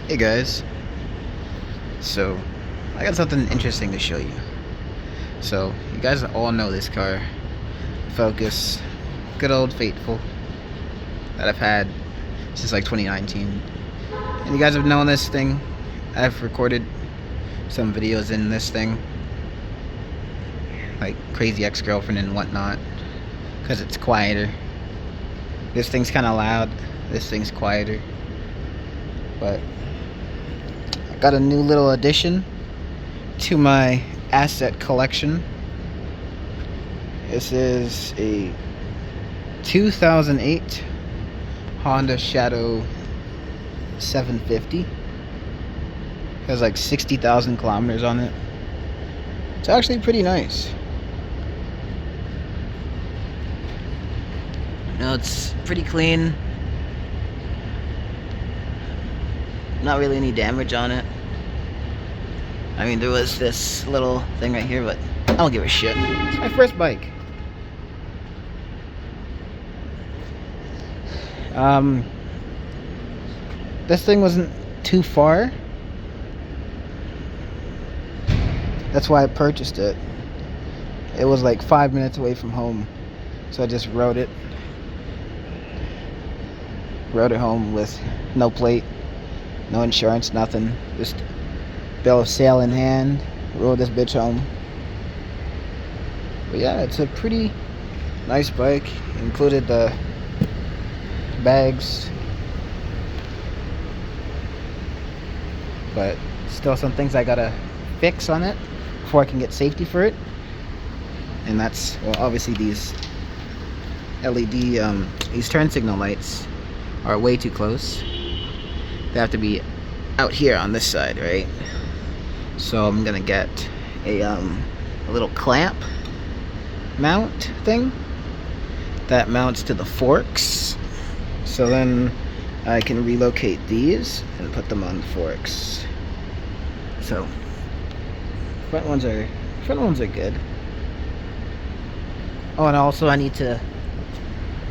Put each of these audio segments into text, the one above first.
Hey guys, so I got something interesting to show you. So you guys all know this car, Focus, good old faithful, that I've had since like 2019. And you guys have known this thing. I've recorded some videos in this thing, like Crazy Ex-Girlfriend and whatnot, because it's quieter. This thing's kind of loud, this thing's quieter. But I got a new little addition to my asset collection. This is a 2008 Honda Shadow 750. Has like 60,000 kilometers on it. It's actually pretty nice. It's pretty clean. Not really any damage on it. I mean, there was this little thing right here, but I don't give a shit. It's my first bike. This thing wasn't too far. That's why I purchased it. It was like 5 minutes away from home. So I just rode it. Rode it home with no plate, no insurance, nothing. Just bill of sale in hand. Rode this bitch home. But yeah, it's a pretty nice bike. Included the bags. But still some things I gotta fix on it before I can get safety for it. And that's, well, obviously these LED, these turn signal lights are way too close. They have to be out here on this side, right? So I'm gonna get a little clamp mount thing that mounts to the forks. So then I can relocate these and put them on the forks. So front ones are good. Oh, and also I need to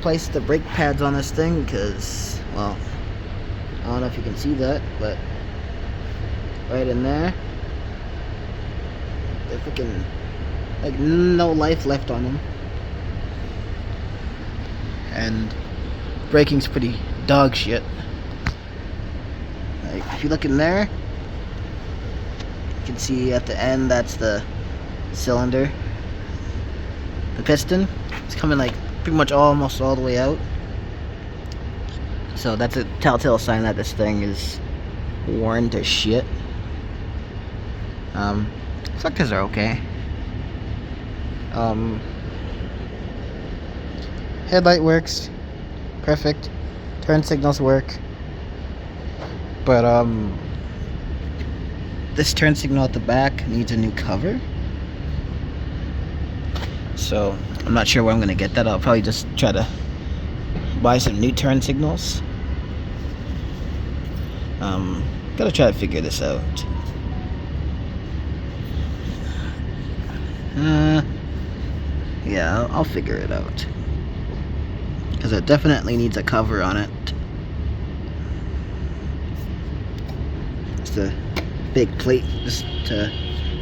place the brake pads on this thing because, well, I don't know if you can see that, but right in there, they're freaking like no life left on them. And braking's pretty dog shit. Like, if you look in there, you can see at the end that's the cylinder. The piston, it's coming like pretty much almost all the way out. So that's a telltale sign that this thing is worn to shit. Reflectors are okay. Headlight works perfect. Turn signals work. But this turn signal at the back needs a new cover. So I'm not sure where I'm gonna get that. I'll probably just try to buy some new turn signals. Gotta try to figure this out. Yeah, I'll figure it out. Because it definitely needs a cover on it. Just a big plate just to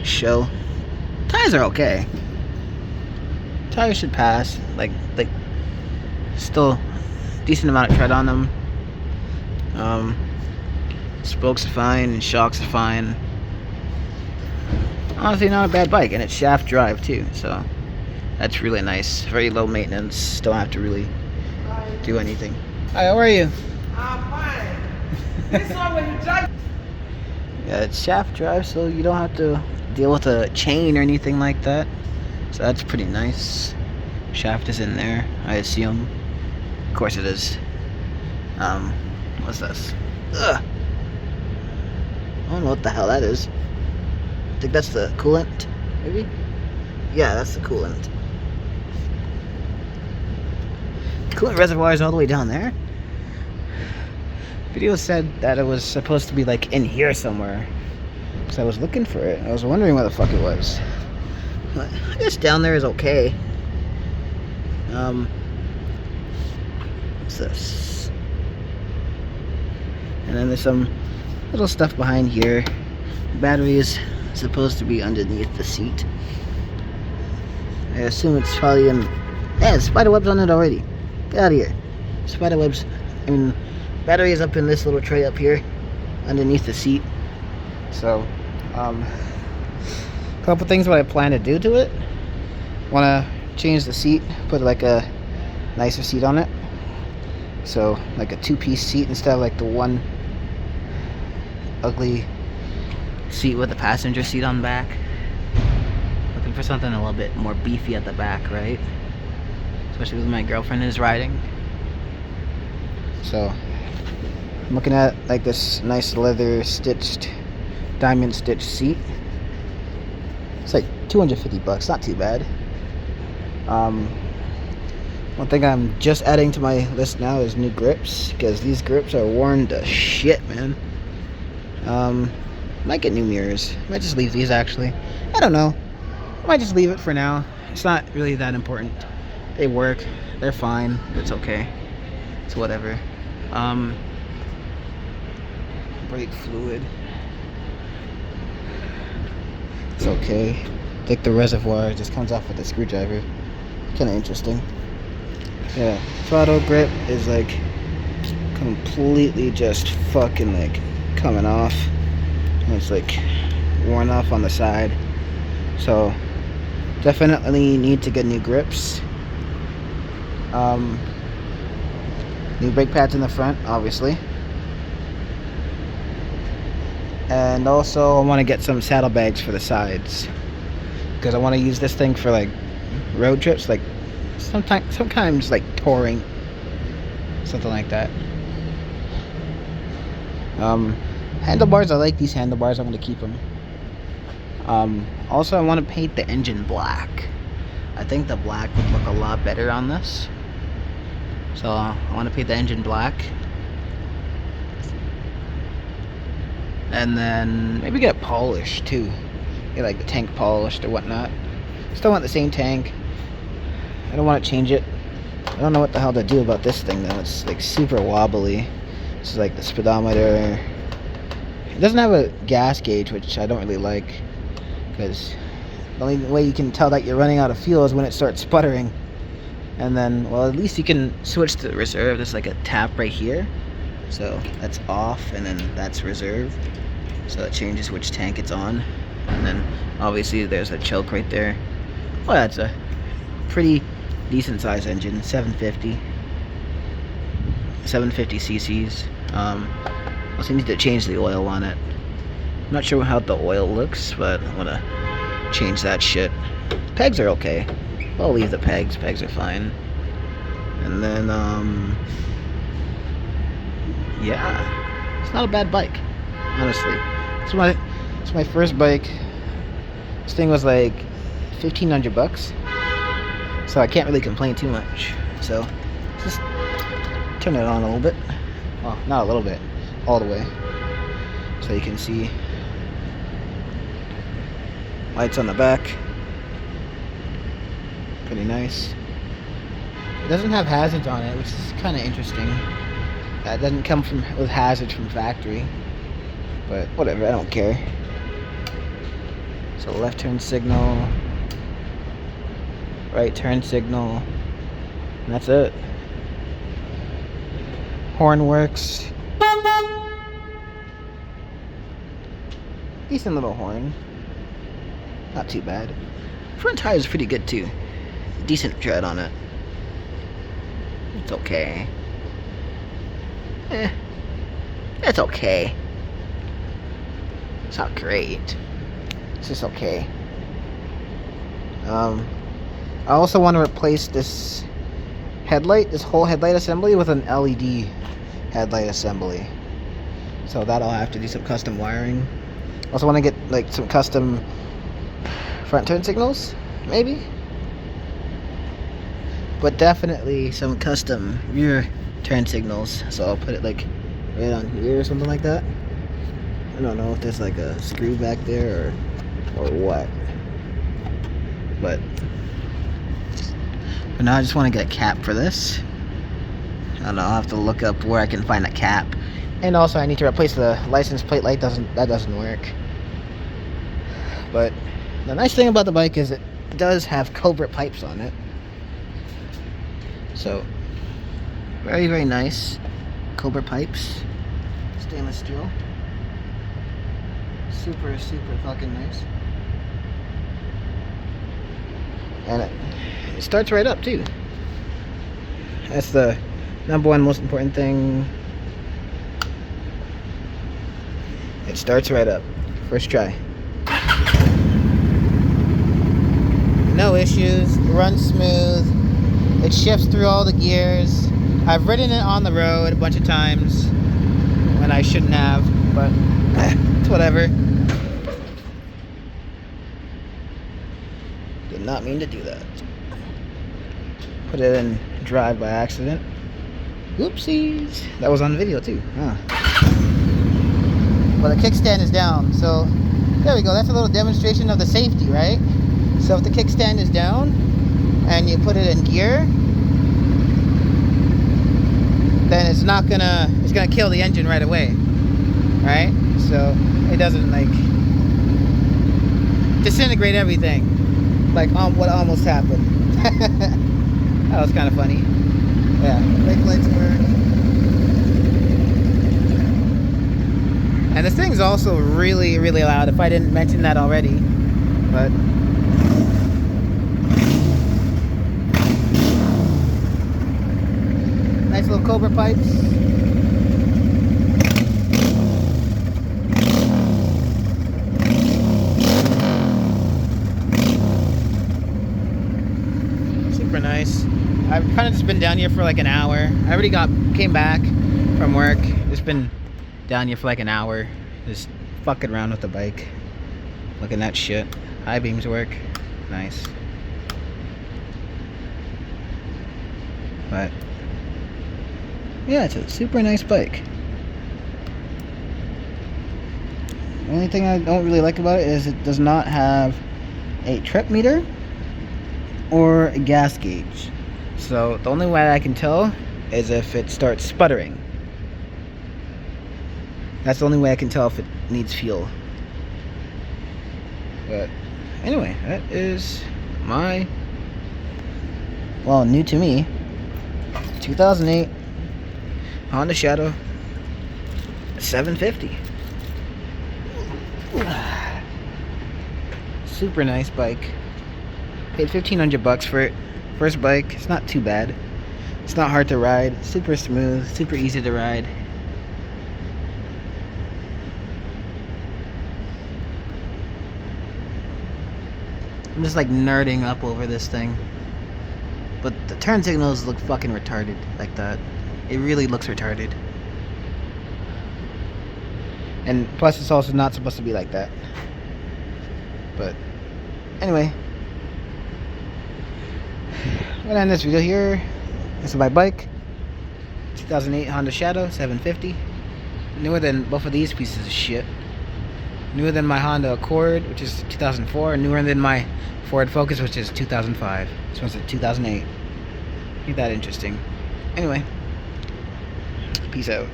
show. Tires are okay. Tires should pass. Like still decent amount of tread on them. Spokes are fine and shocks are fine. Honestly, not a bad bike, and it's shaft drive too, so that's really nice. Very low maintenance. Don't have to really do anything. Hi, how are you? I'm fine. This one when you drive. Yeah, it's shaft drive, so you don't have to deal with a chain or anything like that. So that's pretty nice. Shaft is in there, I assume. Of course it is. What's this? Ugh. I don't know what the hell that is. I think that's the coolant, maybe? Yeah, that's the coolant. Coolant reservoir is all the way down there. Video said that it was supposed to be like in here somewhere. So I was looking for it. I was wondering where the fuck it was. But I guess down there is okay. What's this? And then there's some little stuff behind here. Battery is supposed to be underneath the seat. I assume it's probably in... Yeah, spiderwebs on it already. Get out of here. Spiderwebs. I mean, battery is up in this little tray up here underneath the seat. So, couple things what I plan to do to it. Want to change the seat, put like a nicer seat on it. So, like a two-piece seat instead of like the one ugly seat with the passenger seat on the back. Looking for something a little bit more beefy at the back, right? Especially with my girlfriend is riding. So, I'm looking at like this nice leather stitched, diamond stitched seat. It's like $250, not too bad. One thing I'm just adding to my list now is new grips, because these grips are worn to shit, man. Might get new mirrors. Might just leave these actually. I don't know. I might just leave it for now. It's not really that important. They work. They're fine. It's okay. It's whatever. Brake fluid. It's okay. I think the reservoir just comes off with a screwdriver. Kind of interesting. Yeah, throttle grip is like completely just fucking like coming off. And it's like worn off on the side. So definitely need to get new grips. New brake pads in the front, obviously. And also I want to get some saddlebags for the sides, because I want to use this thing for like road trips, like sometimes like touring, something like that. Handlebars, I like these handlebars. I'm going to keep them. Also, I want to paint the engine black. I think the black would look a lot better on this. So I want to paint the engine black. And then maybe get polished too. Get like the tank polished or whatnot. Still want the same tank. I don't want to change it. I don't know what the hell to do about this thing though. It's like super wobbly. This is like the speedometer. It doesn't have a gas gauge, which I don't really like, because the only way you can tell that you're running out of fuel is when it starts sputtering. And then, well, at least you can switch to reserve. There's like a tap right here, so that's off, and then that's reserve, so it changes which tank it's on. And then obviously there's a choke right there. Well, that's a pretty decent size engine, 750 cc's. Also need to change the oil on it. I'm not sure how the oil looks, but I want to change that shit. Pegs are okay. I'll leave the pegs. Pegs are fine. And then, yeah, it's not a bad bike, honestly. It's my first bike. This thing was like $1,500, so I can't really complain too much. So just turn it on a little bit. Well, not a little bit, all the way, so you can see lights on the back. Pretty nice. It doesn't have hazards on it, which is kind of interesting. That doesn't come with hazards from factory, but whatever, I don't care. So left turn signal, right turn signal, and that's it. Horn works. Decent little horn. Not too bad. Front tire is pretty good too. Decent tread on it. It's okay. It's okay. It's not great. It's just okay. I also want to replace this headlight, this whole headlight assembly, with an LED headlight assembly. So that'll have to do some custom wiring. Also want to get like some custom front turn signals, maybe. But definitely some custom rear turn signals. So I'll put it like right on here or something like that. I don't know if there's like a screw back there or what. But for now I just want to get a cap for this. I don't know, I'll have to look up where I can find a cap And also I need to replace the license plate light. That doesn't work. But the nice thing about the bike is it does have Cobra pipes on it. So very, very nice. Cobra pipes. Stainless steel. Super, super fucking nice. And it starts right up too. That's the number one most important thing. It starts right up. First try. No issues. Runs smooth. It shifts through all the gears. I've ridden it on the road a bunch of times when I shouldn't have, but it's whatever. Did not mean to do that. Put it in drive by accident. Oopsies. That was on video too. Huh. Well, the kickstand is down, so there we go. That's a little demonstration of the safety, right? So if the kickstand is down and you put it in gear, then it's gonna kill the engine right away, right? So it doesn't like disintegrate everything, like what almost happened. That was kind of funny. Yeah, brake lights work. And this thing's also really, really loud, if I didn't mention that already. But nice little Cobra pipes. Super nice. I've kind of just been down here for like an hour. I already came back from work. Just been down here for like an hour, just fucking around with the bike, looking at shit. High beams work, nice. But yeah, it's a super nice bike. The only thing I don't really like about it is it does not have a trip meter or a gas gauge. So the only way I can tell is if it starts sputtering. That's the only way I can tell if it needs fuel. But anyway, that is my, well, new to me, 2008 Honda Shadow 750. Super nice bike. Paid $1,500 for it. First bike. It's not too bad. It's not hard to ride. Super smooth. Super easy to ride. I'm just like nerding up over this thing. But the turn signals look fucking retarded like that. It really looks retarded. And plus it's also not supposed to be like that. But anyway, I'm gonna end this video here. This is my bike. 2008 Honda Shadow 750. Newer than both of these pieces of shit. Newer than my Honda Accord, which is 2004. Newer than my Ford Focus, which is 2005. This one's a 2008. Ain't that interesting. Anyway, peace out.